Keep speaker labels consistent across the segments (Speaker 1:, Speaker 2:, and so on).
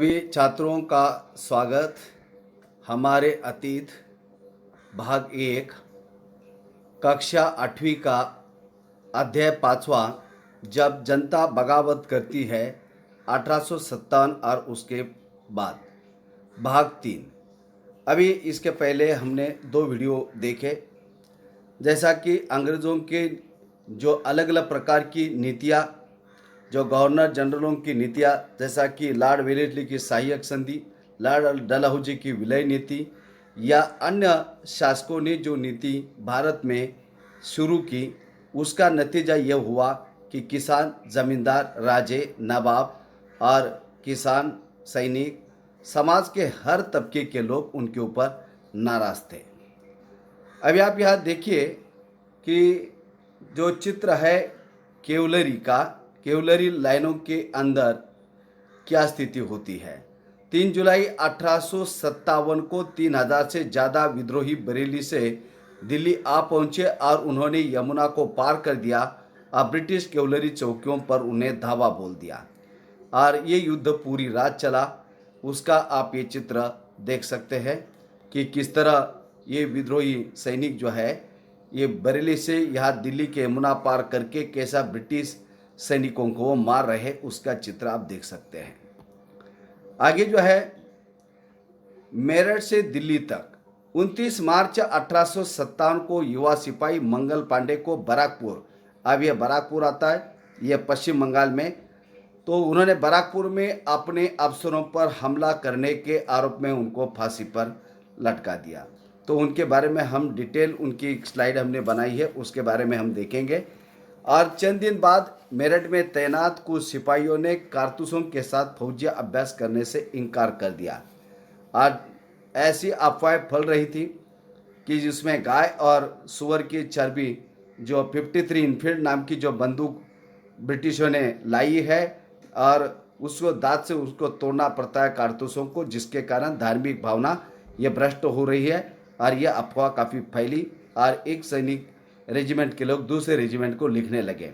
Speaker 1: सभी छात्रों का स्वागत। हमारे अतीत भाग 1 कक्षा 8वीं का अध्याय 5वां, जब जनता बगावत करती है 1857 और उसके बाद, भाग 3। अभी इसके पहले हमने 2 वीडियो देखे, जैसा कि अंग्रेज़ों के जो अलग अलग प्रकार की नीतियाँ, जो गवर्नर जनरलों की नीतियाँ, जैसा कि लॉर्ड वेलेस्ली की सहायक संधि, लॉर्ड डलहौजी की विलय नीति या अन्य शासकों ने जो नीति भारत में शुरू की, उसका नतीजा यह हुआ कि किसान, ज़मींदार, राजे, नवाब और किसान, सैनिक, समाज के हर तबके के लोग उनके ऊपर नाराज़ थे। अभी आप यहाँ देखिए कि जो चित्र है केवलरी का, केवलरी लाइनों के अंदर क्या स्थिति होती है। 3 जुलाई 1857 को 3000 से ज़्यादा विद्रोही बरेली से दिल्ली आ पहुंचे और उन्होंने यमुना को पार कर दिया और ब्रिटिश केवलरी चौकियों पर उन्हें धावा बोल दिया और ये युद्ध पूरी रात चला। उसका आप ये चित्र देख सकते हैं कि किस तरह ये विद्रोही सैनिक जो है ये बरेली से यहाँ दिल्ली के यमुना पार करके कैसा ब्रिटिश सैनिकों को वो मार रहे, उसका चित्र आप देख सकते हैं। आगे जो है मेरठ से दिल्ली तक 29 मार्च 1857 को युवा सिपाही मंगल पांडे को बराकपुर, अब यह बराकपुर आता है, यह पश्चिम बंगाल में, तो उन्होंने बराकपुर में अपने अफसरों पर हमला करने के आरोप में उनको फांसी पर लटका दिया। तो उनके बारे में हम डिटेल, उनकी एक स्लाइड हमने बनाई है, उसके बारे में हम देखेंगे। और चंद दिन बाद मेरठ में तैनात कुछ सिपाहियों ने कारतूसों के साथ फौजी अभ्यास करने से इनकार कर दिया और ऐसी अफवाहें फैल रही थी कि जिसमें गाय और सुअर की चर्बी, जो 53 इनफील्ड नाम की जो बंदूक ब्रिटिशों ने लाई है और उसको दांत से उसको तोड़ना पड़ता है कारतूसों को, जिसके कारण धार्मिक भावना ये भ्रष्ट हो रही है और यह अफवाह काफ़ी फैली और एक सैनिक रेजिमेंट के लोग दूसरे रेजिमेंट को लिखने लगे।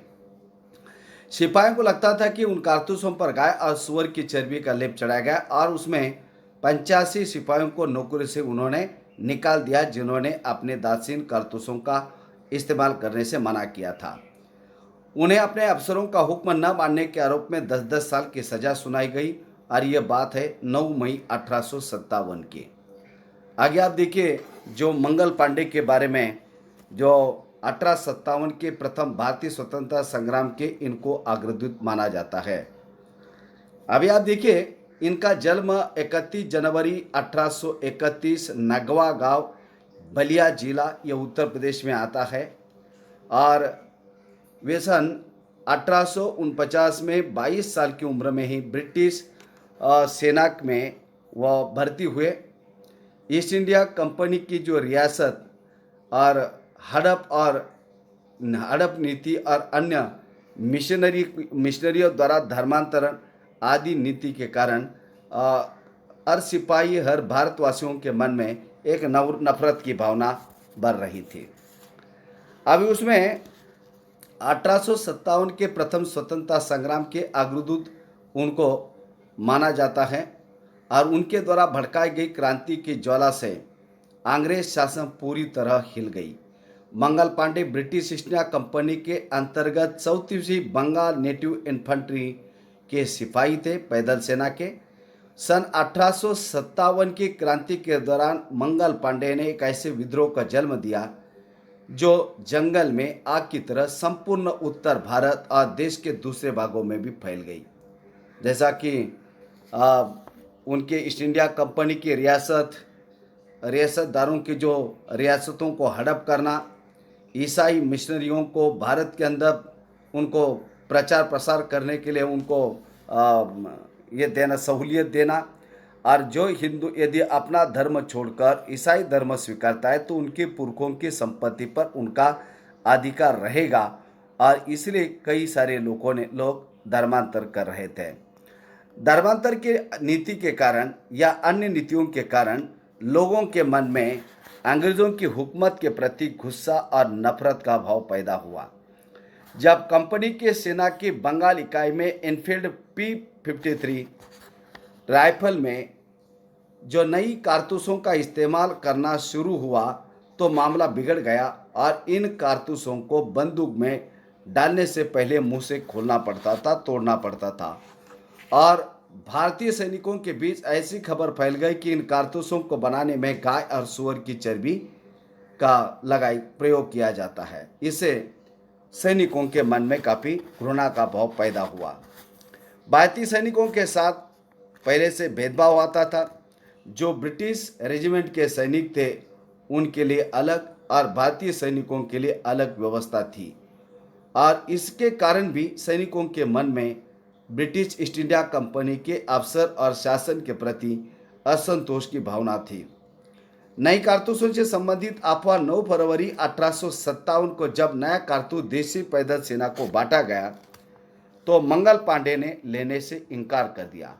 Speaker 1: सिपाहियों को लगता था कि उन कारतूसों पर गाय और सुअर की चर्बी का लेप चढ़ाया गया और उसमें 85 सिपाहियों को नौकरी से उन्होंने निकाल दिया जिन्होंने अपने दासीन कारतूसों का इस्तेमाल करने से मना किया था। उन्हें अपने अफसरों का हुक्म न मानने के आरोप में 10-10 साल की सजा सुनाई गई और यह बात है 9 मई 1857 की। आगे आप देखिए जो मंगल पांडे के बारे में, जो 1857 के प्रथम भारतीय स्वतंत्रता संग्राम के इनको अग्रदूत माना जाता है। अभी आप देखिए इनका जन्म 31 जनवरी 1831 नगवा गांव, बलिया जिला, यह उत्तर प्रदेश में आता है और वे सन 1849 में 22 साल की उम्र में ही ब्रिटिश सेना में वह भर्ती हुए। ईस्ट इंडिया कंपनी की जो रियासत और हड़प नीति और अन्य मिशनरियों द्वारा धर्मांतरण आदि नीति के कारण हर सिपाही, हर भारतवासियों के मन में एक नफरत की भावना बढ़ रही थी। अभी उसमें 1857 के प्रथम स्वतंत्रता संग्राम के अग्रदूत उनको माना जाता है और उनके द्वारा भड़काई गई क्रांति की ज्वाला से अंग्रेज शासन पूरी तरह हिल गई। Mangal Pandey British East India Company के अंतर्गत 34वीं बंगाल नेटिव इन्फेंट्री के सिपाही थे, पैदल सेना के। सन 1857 की क्रांति के दौरान मंगल पांडे ने एक ऐसे विद्रोह का जन्म दिया जो जंगल में आग की तरह संपूर्ण उत्तर भारत और देश के दूसरे भागों में भी फैल गई। जैसा कि उनके ईस्ट इंडिया कंपनी की रियासतदारों की जो रियासतों को हड़प करना, ईसाई मिशनरियों को भारत के अंदर उनको प्रचार प्रसार करने के लिए उनको ये देना, सहूलियत देना, और जो हिंदू यदि अपना धर्म छोड़कर ईसाई धर्म स्वीकारता है तो उनके पुरखों की संपत्ति पर उनका अधिकार रहेगा और इसलिए कई सारे लोग धर्मांतर कर रहे थे। धर्मांतर की नीति के कारण या अन्य नीतियों के कारण लोगों के मन में अंग्रेजों की हुकूमत के प्रति गुस्सा और नफरत का भाव पैदा हुआ। जब कंपनी के सेना की बंगाल इकाई में एनफील्ड P-53 राइफल में जो नई कारतूसों का इस्तेमाल करना शुरू हुआ तो मामला बिगड़ गया और इन कारतूसों को बंदूक में डालने से पहले मुंह से खोलना पड़ता था, तोड़ना पड़ता था। और भारतीय सैनिकों के बीच ऐसी खबर फैल गई कि इन कारतूसों को बनाने में गाय और सूअर की चर्बी का लगाई प्रयोग किया जाता है। इससे सैनिकों के मन में काफ़ी घृणा का भाव पैदा हुआ। भारतीय सैनिकों के साथ पहले से भेदभाव आता था। जो ब्रिटिश रेजिमेंट के सैनिक थे उनके लिए अलग और भारतीय सैनिकों के लिए अलग व्यवस्था थी और इसके कारण भी सैनिकों के मन में ब्रिटिश ईस्ट इंडिया कंपनी के अफसर और शासन के प्रति असंतोष की भावना थी। नई कारतूसों से संबंधित अफवाह 9 फरवरी 1857 को जब नया कारतूस देशी पैदल सेना को बांटा गया तो मंगल पांडे ने लेने से इनकार कर दिया,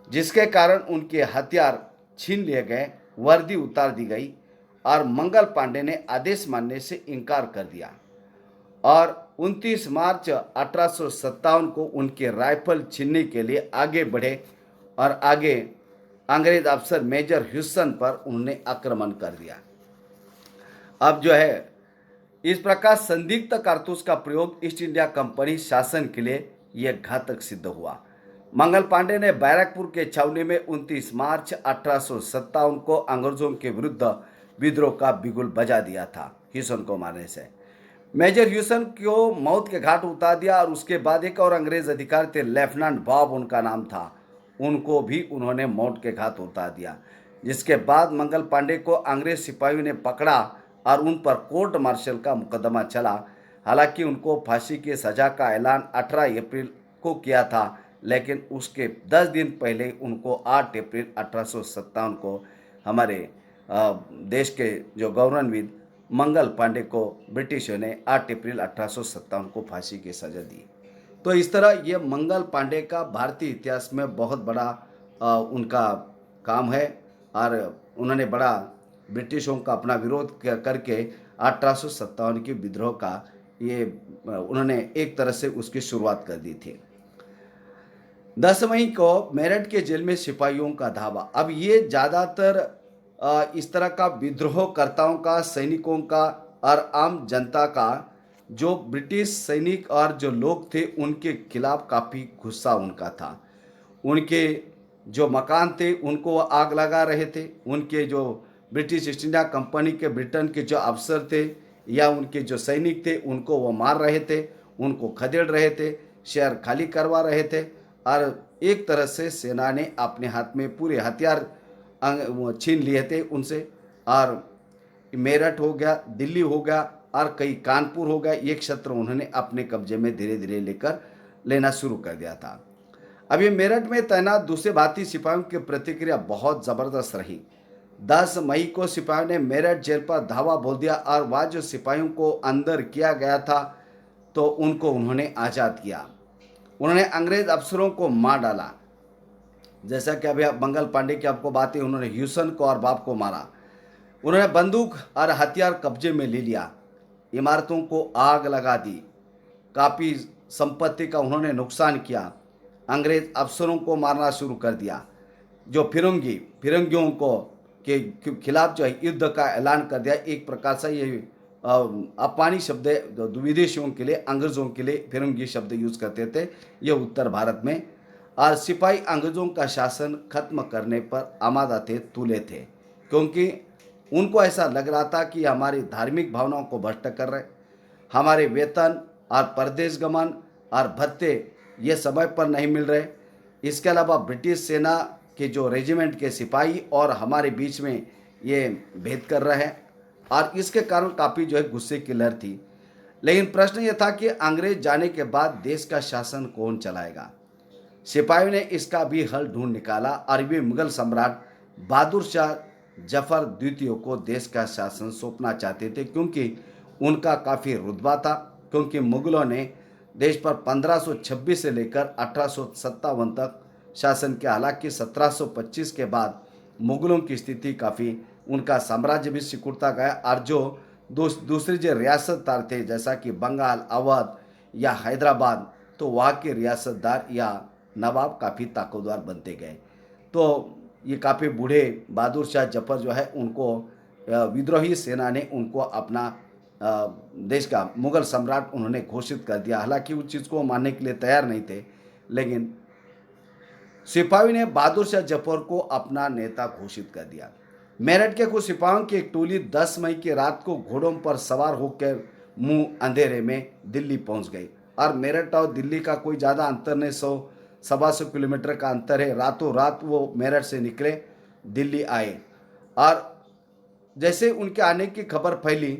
Speaker 1: जिसके कारण उनके हथियार छीन लिए गए, वर्दी उतार दी गई और मंगल पांडे ने आदेश मानने से इनकार कर दिया और 29 मार्च 1857 को उनके राइफल छीनने के लिए आगे बढ़े और आगे अंग्रेज अफसर मेजर ह्यूसन पर उन्होंने आक्रमण कर दिया। अब जो है इस प्रकार संदिग्ध कारतूस का प्रयोग ईस्ट इंडिया कंपनी शासन के लिए यह घातक सिद्ध हुआ। मंगल पांडे ने बैरकपुर के छावनी में 29 मार्च 1857 को अंग्रेजों के विरुद्ध विद्रोह का बिगुल बजा दिया था ह्यूसन को मारने से। मेजर ह्यूसन को मौत के घाट उतार दिया और उसके बाद एक और अंग्रेज अधिकारी थे, लेफ्टिनेंट बॉब उनका नाम था, उनको भी उन्होंने मौत के घाट उतार दिया। जिसके बाद मंगल पांडे को अंग्रेज सिपाहियों ने पकड़ा और उन पर कोर्ट मार्शल का मुकदमा चला। हालांकि उनको फांसी की सजा का ऐलान 18 अप्रैल को किया था, लेकिन उसके 10 दिन पहले उनको 8 अप्रैल 1857 को हमारे देश के जो गवर्नरविद मंगल पांडे को ब्रिटिशों ने 8 अप्रैल 1857 को फांसी की सजा दी। तो इस तरह ये मंगल पांडे का भारतीय इतिहास में बहुत बड़ा उनका काम है और उन्होंने बड़ा ब्रिटिशों का अपना विरोध करके 1857 की विद्रोह का ये उन्होंने एक तरह से उसकी शुरुआत कर दी थी। 10 मई को मेरठ के जेल में सिपाहियों का धावा। अब ये ज़्यादातर इस तरह का विद्रोहकर्ताओं का, सैनिकों का और आम जनता का, जो ब्रिटिश सैनिक और जो लोग थे उनके खिलाफ काफ़ी गुस्सा उनका था। उनके जो मकान थे उनको वो आग लगा रहे थे, उनके जो ब्रिटिश ईस्ट इंडिया कंपनी के ब्रिटेन के जो अफसर थे या उनके जो सैनिक थे उनको वो मार रहे थे, उनको खदेड़ रहे थे, शहर खाली करवा रहे थे और एक तरह से सेना ने अपने हाथ में पूरे हथियार छीन लिए थे उनसे। और मेरठ हो गया, दिल्ली हो गया और कई कानपुर हो गया, ये क्षेत्र उन्होंने अपने कब्जे में धीरे धीरे लेना शुरू कर दिया था। अब ये मेरठ में तैनात दूसरे भारतीय सिपाहियों की प्रतिक्रिया बहुत ज़बरदस्त रही। 10 मई को सिपाहियों ने मेरठ जेल पर धावा बोल दिया और वह जो सिपाहियों को अंदर किया गया था तो उनको उन्होंने आज़ाद किया। उन्होंने अंग्रेज अफसरों को मार डाला। जैसा कि अभी मंगल पांडे की आपको बात है, उन्होंने ह्यूसन को और बाप को मारा। उन्होंने बंदूक और हथियार कब्जे में ले लिया, इमारतों को आग लगा दी, काफ़ी संपत्ति का उन्होंने नुकसान किया, अंग्रेज अफसरों को मारना शुरू कर दिया। जो फिरंगियों को के खिलाफ जो है युद्ध का ऐलान कर दिया। एक प्रकार से ये अपानी शब्द विदेशियों के लिए, अंग्रेज़ों के लिए फिरंगी शब्द यूज़ करते थे ये उत्तर भारत में। और सिपाही अंग्रेज़ों का शासन खत्म करने पर आमादा थे, तुले थे, क्योंकि उनको ऐसा लग रहा था कि हमारी धार्मिक भावनाओं को भ्रष्ट कर रहे, हमारे वेतन और परदेश गमन और भत्ते ये समय पर नहीं मिल रहे। इसके अलावा ब्रिटिश सेना के जो रेजिमेंट के सिपाही और हमारे बीच में ये भेद कर रहे हैं और इसके कारण काफ़ी जो है गुस्से की लहर थी। लेकिन प्रश्न ये था कि अंग्रेज जाने के बाद देश का शासन कौन चलाएगा। सिपाहियों ने इसका भी हल ढूंढ निकाला और वे मुगल सम्राट बहादुर शाह जफर द्वितीय को देश का शासन सौंपना चाहते थे, क्योंकि उनका काफ़ी रुतबा था। क्योंकि मुगलों ने देश पर 1526 से लेकर 1857 तक शासन किया। हालांकि 1725 के बाद मुगलों की स्थिति काफ़ी, उनका साम्राज्य भी सिकुड़ता गया और जो दूसरे जो रियासतदार थे जैसा कि बंगाल, अवध या हैदराबाद, तो वहाँ के रियासतदार या नवाब काफ़ी ताकतवर बनते गए। तो ये काफ़ी बूढ़े बहादुर शाह जफर जो है उनको विद्रोही सेना ने उनको अपना देश का मुगल सम्राट उन्होंने घोषित कर दिया। हालांकि उस चीज़ को मानने के लिए तैयार नहीं थे, लेकिन सिपाही ने बहादुर शाह जफर को अपना नेता घोषित कर दिया। मेरठ के कुछ सिपाहियों की एक टोली 10 मई की रात को घोड़ों पर सवार होकर मुंह अंधेरे में दिल्ली पहुंच गई। और मेरठ और दिल्ली का कोई ज़्यादा अंतर नहीं, 100-125 किलोमीटर का अंतर है। रातों रात वो मेरठ से निकले, दिल्ली आए। और जैसे उनके आने की खबर फैली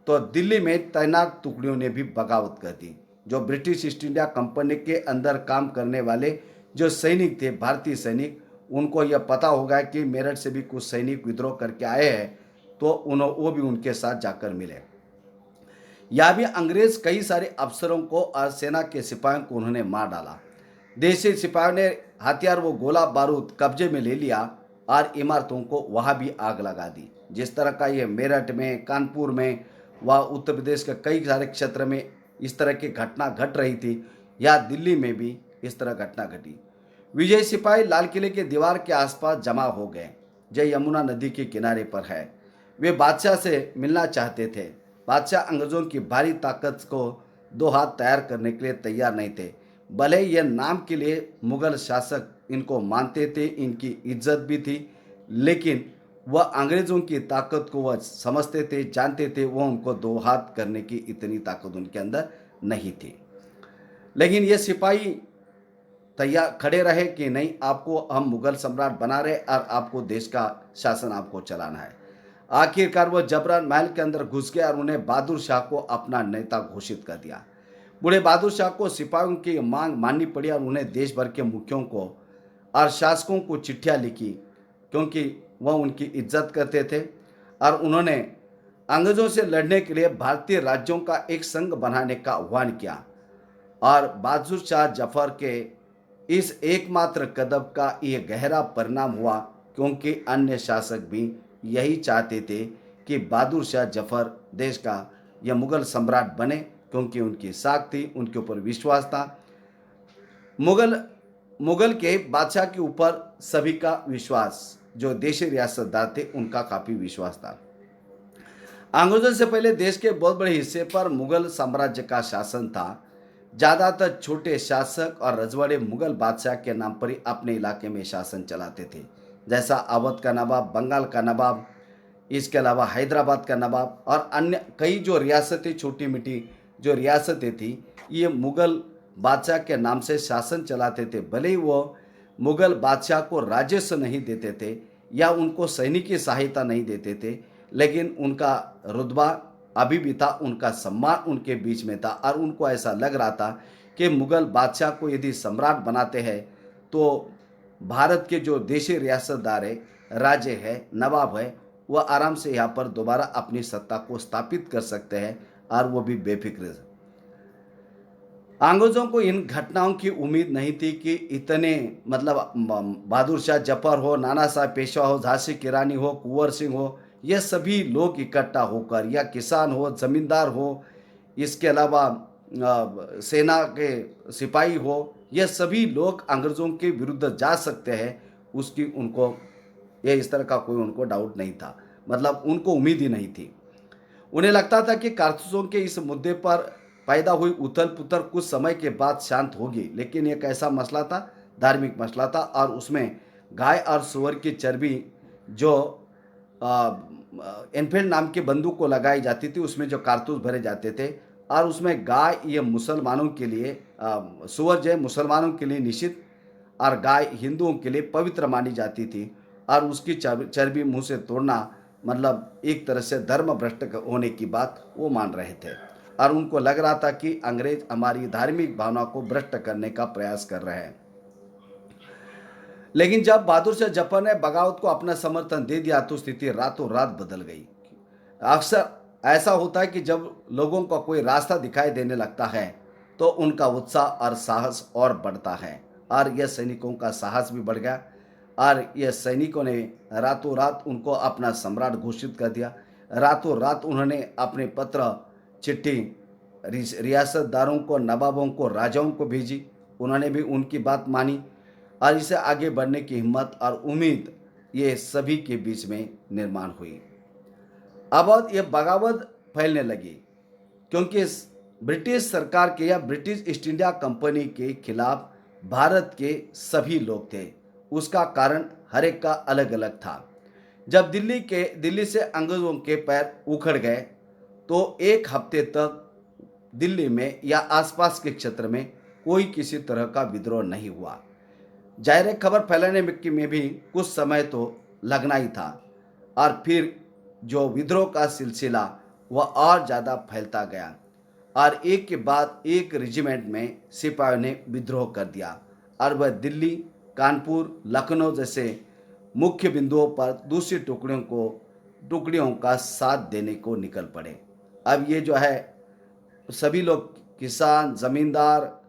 Speaker 1: तो दिल्ली में तैनात टुकड़ियों ने भी बगावत कर दी। जो ब्रिटिश ईस्ट इंडिया कंपनी के अंदर काम करने वाले जो सैनिक थे, भारतीय सैनिक, उनको यह पता होगा कि मेरठ से भी कुछ सैनिक विद्रोह करके आए हैं, तो वो भी उनके साथ जाकर मिले। यहाँ भी अंग्रेज कई सारे अफसरों को और सेना के सिपाहियों को उन्होंने मार डाला। देशी सिपाहियों ने हथियार व गोला बारूद कब्जे में ले लिया और इमारतों को वहाँ भी आग लगा दी। जिस तरह का ये मेरठ में, कानपुर में, व उत्तर प्रदेश के कई सारे क्षेत्र में इस तरह की घटना घट रही थी, या दिल्ली में भी इस तरह घटना घटी। विजय सिपाही लाल किले के दीवार के आसपास जमा हो गए, जो यमुना नदी के किनारे पर है। वे बादशाह से मिलना चाहते थे। बादशाह अंग्रेजों की भारी ताकत को दो हाथ तैयार करने के लिए तैयार नहीं थे। भले यह नाम के लिए मुगल शासक इनको मानते थे, इनकी इज्जत भी थी, लेकिन वह अंग्रेजों की ताकत को वह समझते थे, जानते थे। वह उनको दो हाथ करने की इतनी ताकत उनके अंदर नहीं थी। लेकिन ये सिपाही तैयार खड़े रहे कि नहीं, आपको हम मुगल सम्राट बना रहे और आपको देश का शासन आपको चलाना है। आखिरकार वो जबरन महल के अंदर घुस गया और उन्हें बहादुर शाह को अपना नेता घोषित कर दिया। बूढ़े बहादुर शाह को सिपाहियों की मांग माननी पड़ी और उन्हें देश भर के मुखियों को और शासकों को चिट्ठियां लिखी, क्योंकि वह उनकी इज्जत करते थे। और उन्होंने अंग्रेजों से लड़ने के लिए भारतीय राज्यों का एक संघ बनाने का आह्वान किया। और बहादुर शाह जफर के इस एकमात्र कदम का यह गहरा परिणाम हुआ, क्योंकि अन्य शासक भी यही चाहते थे कि बहादुर शाह जफर देश का या मुगल सम्राट बने, क्योंकि उनकी साख थी, उनके ऊपर विश्वास था। मुगल मुगल के बादशाह के ऊपर सभी का विश्वास, जो देशी रियासतदार थे उनका काफ़ी विश्वास था। अंग्रेजों से पहले देश के बहुत बड़े हिस्से पर मुगल साम्राज्य का शासन था। ज़्यादातर छोटे शासक और रजवाड़े मुगल बादशाह के नाम पर ही अपने इलाके में शासन चलाते थे, जैसा अवध का नवाब, बंगाल का नवाब, इसके अलावा हैदराबाद का नवाब और अन्य कई जो रियासतें, छोटी मिटी जो रियासतें थी, ये मुगल बादशाह के नाम से शासन चलाते थे। भले ही वो मुगल बादशाह को राजस्व नहीं देते थे या उनको सैनिकी सहायता नहीं देते थे, लेकिन उनका रुतबा अभी भी था, उनका सम्मान उनके बीच में था। और उनको ऐसा लग रहा था कि मुगल बादशाह को यदि सम्राट बनाते हैं तो भारत के जो देशी रियासतदार है, राजे है, नवाब है, वह आराम से यहाँ पर दोबारा अपनी सत्ता को स्थापित कर सकते हैं, और वो भी बेफिक्र। अंग्रेजों को इन घटनाओं की उम्मीद नहीं थी कि इतने, मतलब बहादुर शाह जफर हो, नाना साहब पेशवा हो, झांसी की रानी हो, कुंवर सिंह हो, ये सभी लोग इकट्ठा होकर, या किसान हो, जमींदार हो, इसके अलावा सेना के सिपाही हो, ये सभी लोग अंग्रेजों के विरुद्ध जा सकते हैं, उसकी उनको ये इस तरह का कोई उनको डाउट नहीं था। मतलब उनको उम्मीद ही नहीं थी। उन्हें लगता था कि कारतूसों के इस मुद्दे पर पैदा हुई उथल पुथल कुछ समय के बाद शांत होगी, लेकिन एक ऐसा मसला था, धार्मिक मसला था, और उसमें गाय और सुअर की चर्बी जो एनफील्ड नाम की बंदूक को लगाई जाती थी, उसमें जो कारतूस भरे जाते थे, और उसमें गाय ये मुसलमानों के लिए, सुअर जो है मुसलमानों के लिए निषिद्ध और गाय हिंदुओं के लिए पवित्र मानी जाती थी। और उसकी चर्बी मुंह से तोड़ना मतलब एक तरह से धर्म भ्रष्ट होने की बात वो मान रहे थे, और उनको लग रहा था कि अंग्रेज हमारी धार्मिक भावना को भ्रष्ट करने का प्रयास कर रहे हैं। लेकिन जब बहादुर शाह जफर ने बगावत को अपना समर्थन दे दिया तो स्थिति रातों रात बदल गई। अक्सर ऐसा होता है कि जब लोगों को कोई रास्ता दिखाई देने लगता है तो उनका उत्साह और साहस और बढ़ता है, और यह सैनिकों का साहस भी बढ़ गया, और यह सैनिकों ने रातों रात उनको अपना सम्राट घोषित कर दिया। रातों रात उन्होंने अपने पत्र, चिट्ठी रियासतदारों को, नवाबों को, राजाओं को भेजी। उन्होंने भी उनकी बात मानी, और इसे आगे बढ़ने की हिम्मत और उम्मीद ये सभी के बीच में निर्माण हुई। अब ये बगावत फैलने लगी क्योंकि ब्रिटिश सरकार के या ब्रिटिश ईस्ट इंडिया कंपनी के खिलाफ भारत के सभी लोग थे। उसका कारण हर एक का अलग अलग था। जब दिल्ली से अंग्रेजों के पैर उखड़ गए तो एक हफ्ते तक दिल्ली में या आसपास के क्षेत्र में कोई किसी तरह का विद्रोह नहीं हुआ। जाहिर है खबर फैलाने में भी कुछ समय तो लगना ही था और फिर जो विद्रोह का सिलसिला वह और ज़्यादा फैलता गया और एक के बाद एक रेजिमेंट में सिपाहियों ने विद्रोह कर दिया और वह दिल्ली, कानपुर, लखनऊ जैसे मुख्य बिंदुओं पर दूसरी टुकड़ियों का साथ देने को निकल पड़े। अब ये जो है सभी लोग किसान, ज़मींदार,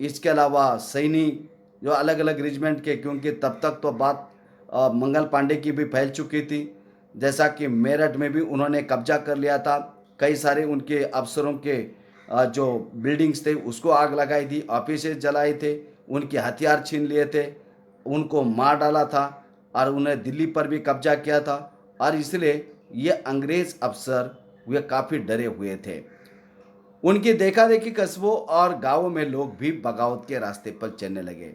Speaker 1: इसके अलावा सैनिक जो अलग अलग रेजिमेंट के, क्योंकि तब तक तो बात मंगल पांडे की भी फैल चुकी थी। जैसा कि मेरठ में भी उन्होंने कब्जा कर लिया था, कई सारे उनके अफसरों के जो बिल्डिंग्स थे उसको आग लगाई थी, ऑफिसेज जलाए थे, उनके हथियार छीन लिए थे, उनको मार डाला था और उन्हें दिल्ली पर भी कब्जा किया था। और इसलिए ये अंग्रेज़ अफसर वे काफ़ी डरे हुए थे। उनकी देखा देखी कस्बों और गांवों में लोग भी बगावत के रास्ते पर चलने लगे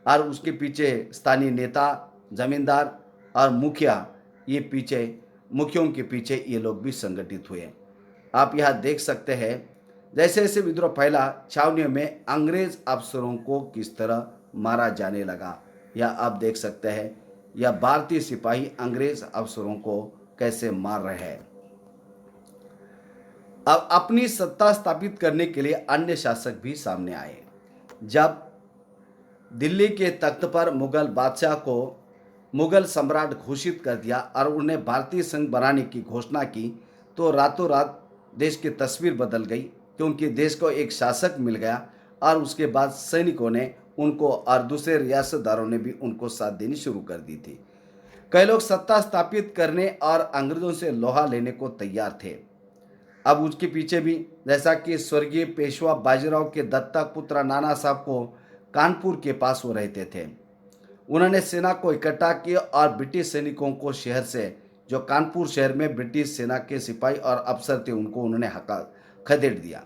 Speaker 1: और उसके पीछे स्थानीय नेता, जमींदार और मुखियों के पीछे ये लोग भी संगठित हुए। आप यहाँ देख सकते हैं जैसे जैसे विद्रोह फैला, छावनियों में अंग्रेज अफसरों को किस तरह मारा जाने लगा। या आप देख सकते हैं यह भारतीय सिपाही अंग्रेज अफसरों को कैसे मार रहे हैं। अब अपनी सत्ता स्थापित करने के लिए अन्य शासक भी सामने आए। जब दिल्ली के तख्त पर मुगल बादशाह को मुगल सम्राट घोषित कर दिया और उन्हें भारतीय संघ बनाने की घोषणा की तो रातों रात देश की तस्वीर बदल गई, क्योंकि देश को एक शासक मिल गया और उसके बाद सैनिकों ने उनको और दूसरे रियासतदारों ने भी उनको साथ देनी शुरू कर दी थी। कई लोग सत्ता स्थापित करने और अंग्रेजों से लोहा लेने को तैयार थे। अब उसके पीछे भी जैसा कि स्वर्गीय पेशवा बाजीराव के दत्तक पुत्र नाना साहब को कानपुर के पास वो रहते थे। उन्होंने सेना को इकट्ठा किया और ब्रिटिश सैनिकों को शहर से, जो कानपुर शहर में ब्रिटिश सेना के सिपाही और अफसर थे, उनको उन्होंने खदेड़ दिया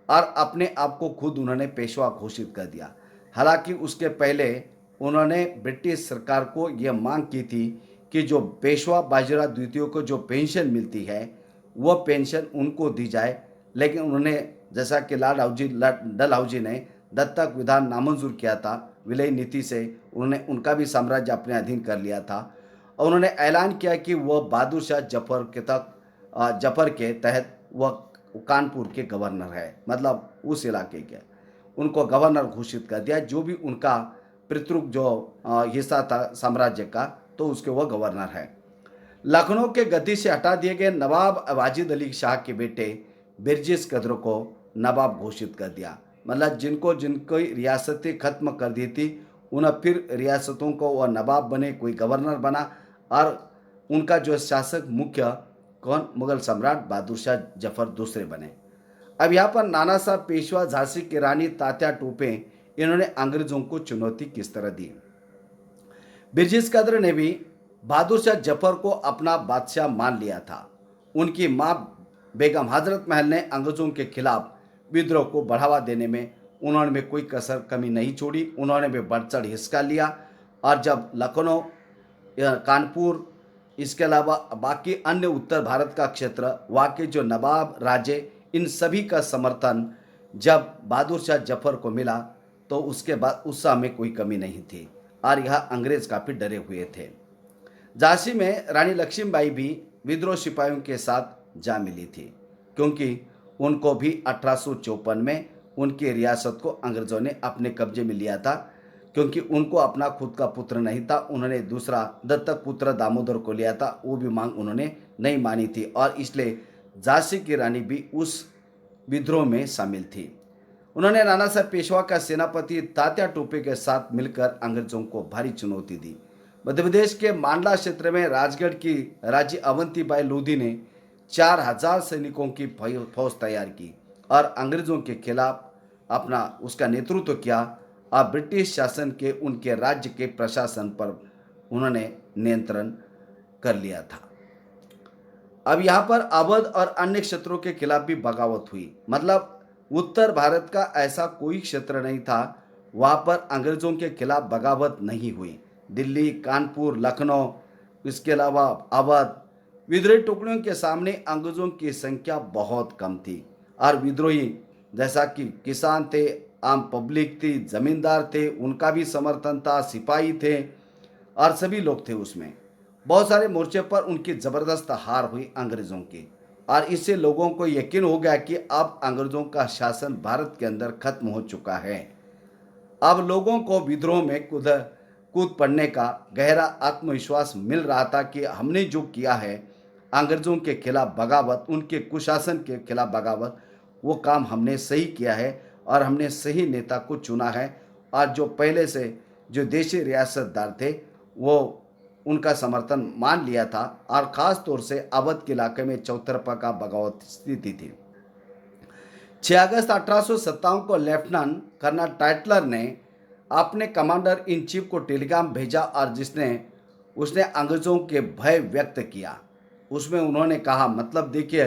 Speaker 1: और अपने आप को खुद उन्होंने पेशवा घोषित कर दिया। हालांकि उसके पहले उन्होंने ब्रिटिश सरकार को यह मांग की थी कि जो पेशवा बाजीराव द्वितीय को जो पेंशन मिलती है वह पेंशन उनको दी जाए, लेकिन उन्होंने, जैसा कि डलहौजी ने दत्तक विधान नामंजूर किया था, विलय नीति से उन्होंने उनका भी साम्राज्य अपने अधीन कर लिया था और उन्होंने ऐलान किया कि वह बहादुर शाह जफर के तहत वह कानपुर के गवर्नर है, मतलब उस इलाके के, उनको गवर्नर घोषित कर दिया। जो भी उनका पितृक जो हिस्सा था साम्राज्य का, तो उसके वह गवर्नर है। लखनऊ के गद्दी से हटा दिए गए नवाब वाजिद अली शाह के बेटे बिरजिस कदर को नवाब घोषित कर दिया। मतलब जिनको रियासतें खत्म कर दी थी उन्हें फिर रियासतों को वह नवाब बने, कोई गवर्नर बना और उनका जो शासक मुख्य कौन, मुगल सम्राट बहादुर शाह जफर दूसरे बने। अब यहाँ पर नाना साहब पेशवा, झांसी की रानी, तात्या टोपे, इन्होंने अंग्रेजों को चुनौती किस तरह दी। बिरजिस कद्र ने भी बहादुर शाह जफर को अपना बादशाह मान लिया था। उनकी मां बेगम हजरत महल ने अंग्रेजों के खिलाफ विद्रोह को बढ़ावा देने में उन्होंने भी कोई कसर कमी नहीं छोड़ी। उन्होंने भी बढ़ चढ़ हिस्सा लिया और जब लखनऊ, कानपुर, इसके अलावा बाकी अन्य उत्तर भारत का क्षेत्र, वहाँ के जो नवाब, राजे, इन सभी का समर्थन जब बहादुर शाह जफर को मिला तो उसके बाद उत्साह में कोई कमी नहीं थी और यह अंग्रेज काफ़ी डरे हुए थे। झांसी में रानी लक्ष्मीबाई भी विद्रोह सिपाहियों के साथ जा मिली थी, क्योंकि उनको भी 1854 में उनकी रियासत को अंग्रेजों ने अपने कब्जे में लिया था, क्योंकि उनको अपना खुद का पुत्र नहीं था, उन्होंने दूसरा दत्तक पुत्र दामोदर को लिया था, वो भी मांग उन्होंने नहीं मानी थी और इसलिए झांसी की रानी भी उस विद्रोह में शामिल थी। उन्होंने नाना साहब पेशवा का सेनापति तात्या टोपे के साथ मिलकर अंग्रेजों को भारी चुनौती दी। मध्य प्रदेश के मांडला क्षेत्र में राजगढ़ की राजी अवंतीबाई लोधी ने 4000 सैनिकों की फौज तैयार की और अंग्रेजों के खिलाफ उसका नेतृत्व किया और ब्रिटिश शासन के उनके राज्य के प्रशासन पर उन्होंने नियंत्रण कर लिया था। अब यहाँ पर अवध और अन्य क्षेत्रों के खिलाफ भी बगावत हुई। मतलब उत्तर भारत का ऐसा कोई क्षेत्र नहीं था वहाँ पर अंग्रेज़ों के खिलाफ बगावत नहीं हुई। दिल्ली, कानपुर, लखनऊ, इसके अलावा अवध, विद्रोही टुकड़ियों के सामने अंग्रेज़ों की संख्या बहुत कम थी और विद्रोही जैसा कि किसान थे, आम पब्लिक थी, जमींदार थे, उनका भी समर्थन था, सिपाही थे और सभी लोग थे उसमें। बहुत सारे मोर्चे पर उनकी ज़बरदस्त हार हुई अंग्रेज़ों की और इससे लोगों को यकीन हो गया कि अब अंग्रेज़ों का शासन भारत के अंदर खत्म हो चुका है। अब लोगों को विद्रोह में कूद पड़ने का गहरा आत्मविश्वास मिल रहा था कि हमने जो किया है अंग्रेज़ों के खिलाफ बगावत, उनके कुशासन के खिलाफ बगावत, वो काम हमने सही किया है और हमने सही नेता को चुना है। और जो पहले से जो देशी रियासतदार थे वो उनका समर्थन मान लिया था और ख़ास तौर से अवध के इलाके में चौतरफा का बगावत स्थिति थी। 6 अगस्त 1857 को लेफ्टिनेंट कर्नल टाइटलर ने अपने कमांडर इन चीफ को टेलीग्राम भेजा और उसने अंग्रेज़ों के भय व्यक्त किया। उसमें उन्होंने कहा, मतलब देखिए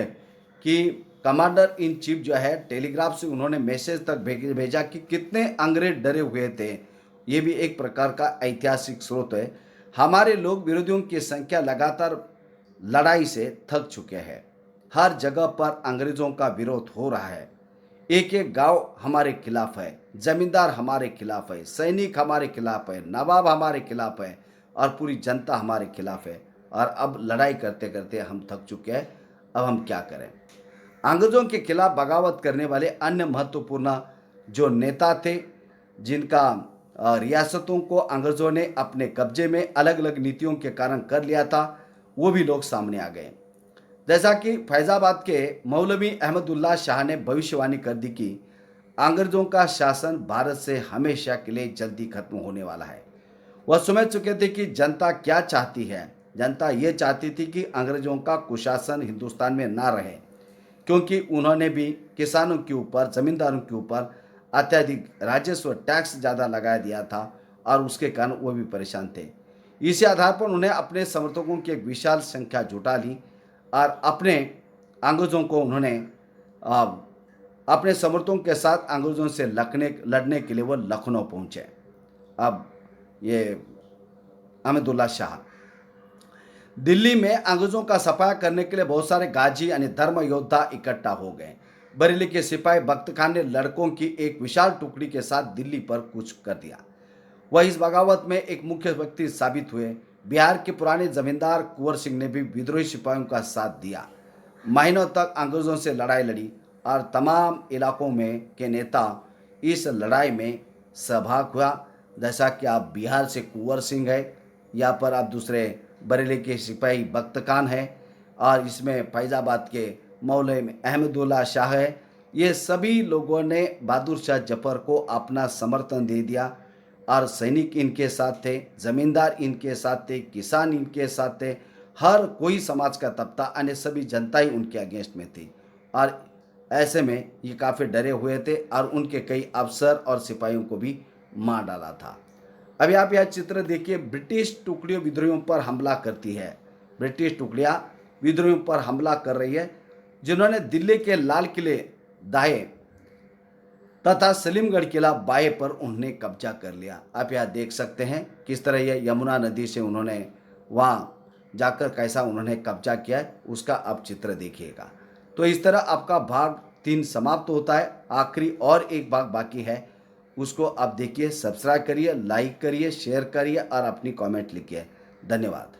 Speaker 1: कि कमांडर इन चीफ जो है टेलीग्राफ से उन्होंने मैसेज तक भेजा कि कितने अंग्रेज डरे हुए थे। ये भी एक प्रकार का ऐतिहासिक स्रोत है। हमारे लोग विरोधियों की संख्या लगातार लड़ाई से थक चुके हैं। हर जगह पर अंग्रेज़ों का विरोध हो रहा है। एक एक गांव हमारे खिलाफ है, जमींदार हमारे खिलाफ है, सैनिक हमारे खिलाफ है, नवाब हमारे खिलाफ है और पूरी जनता हमारे खिलाफ है। और अब लड़ाई करते करते हम थक चुके हैं, अब हम क्या करें। अंग्रेज़ों के खिलाफ बगावत करने वाले अन्य महत्वपूर्ण जो नेता थे जिनका रियासतों को अंग्रेज़ों ने अपने कब्जे में अलग अलग नीतियों के कारण कर लिया था, वो भी लोग सामने आ गए। जैसा कि फैज़ाबाद के मौलवी अहमदुल्ला शाह ने भविष्यवाणी कर दी कि अंग्रेज़ों का शासन भारत से हमेशा के लिए जल्दी खत्म होने वाला है। वह समझ चुके थे कि जनता क्या चाहती है। जनता ये चाहती थी कि अंग्रेज़ों का कुशासन हिंदुस्तान में ना रहे, क्योंकि उन्होंने भी किसानों के ऊपर, ज़मींदारों के ऊपर अत्यधिक राजस्व टैक्स ज़्यादा लगा दिया था और उसके कारण वो भी परेशान थे। इसी आधार पर उन्हें अपने समर्थकों की एक विशाल संख्या जुटा ली और अपने अंग्रेज़ों को उन्होंने अपने समर्थकों के साथ अंग्रेज़ों से लड़ने के लिए वो लखनऊ पहुँचे। अब ये अहमदुल्ला शाह दिल्ली में अंग्रेज़ों का सफाया करने के लिए बहुत सारे गाजी यानी धर्म योद्धा इकट्ठा हो गए। बरेली के सिपाही बख्त खान ने लड़कों की एक विशाल टुकड़ी के साथ दिल्ली पर कूच कर दिया। वह इस बगावत में एक मुख्य व्यक्ति साबित हुए। बिहार के पुराने जमींदार कुंवर सिंह ने भी विद्रोही सिपाहियों का साथ दिया। महीनों तक अंग्रेज़ों से लड़ाई लड़ी और तमाम इलाकों में के नेता इस लड़ाई में सहभागी हुआ। जैसा कि आप बिहार से कुंवर सिंह है, यहाँ पर आप दूसरे बरेली के सिपाही बख्त खान है और इसमें फैज़ाबाद के मौलवी अहमदुल्ला शाह है। ये सभी लोगों ने बहादुर शाह जफर को अपना समर्थन दे दिया और सैनिक इनके साथ थे, ज़मींदार इनके साथ थे, किसान इनके साथ थे, हर कोई समाज का तबका, अन्य सभी जनता ही उनके अगेंस्ट में थी। और ऐसे में ये काफ़ी डरे हुए थे और उनके कई अफसर और सिपाहियों को भी मार डाला था। अभी आप यह चित्र देखिए, ब्रिटिश टुकड़ियों विद्रोहियों पर हमला करती है। ब्रिटिश टुकड़ियाँ विद्रोहियों पर हमला कर रही है, जिन्होंने दिल्ली के लाल किले दाएं तथा सलीमगढ़ किला बाएं पर उन्होंने कब्जा कर लिया। आप यहाँ देख सकते हैं किस तरह यह यमुना नदी से उन्होंने वहाँ जाकर कैसा उन्होंने कब्जा किया है, उसका आप चित्र देखिएगा। तो इस तरह आपका भाग 3 समाप्त होता है। आखिरी और एक भाग बाकी है, उसको आप देखिए। सब्सक्राइब करिए, लाइक करिए, शेयर करिए और अपनी कमेंट लिखिए। धन्यवाद।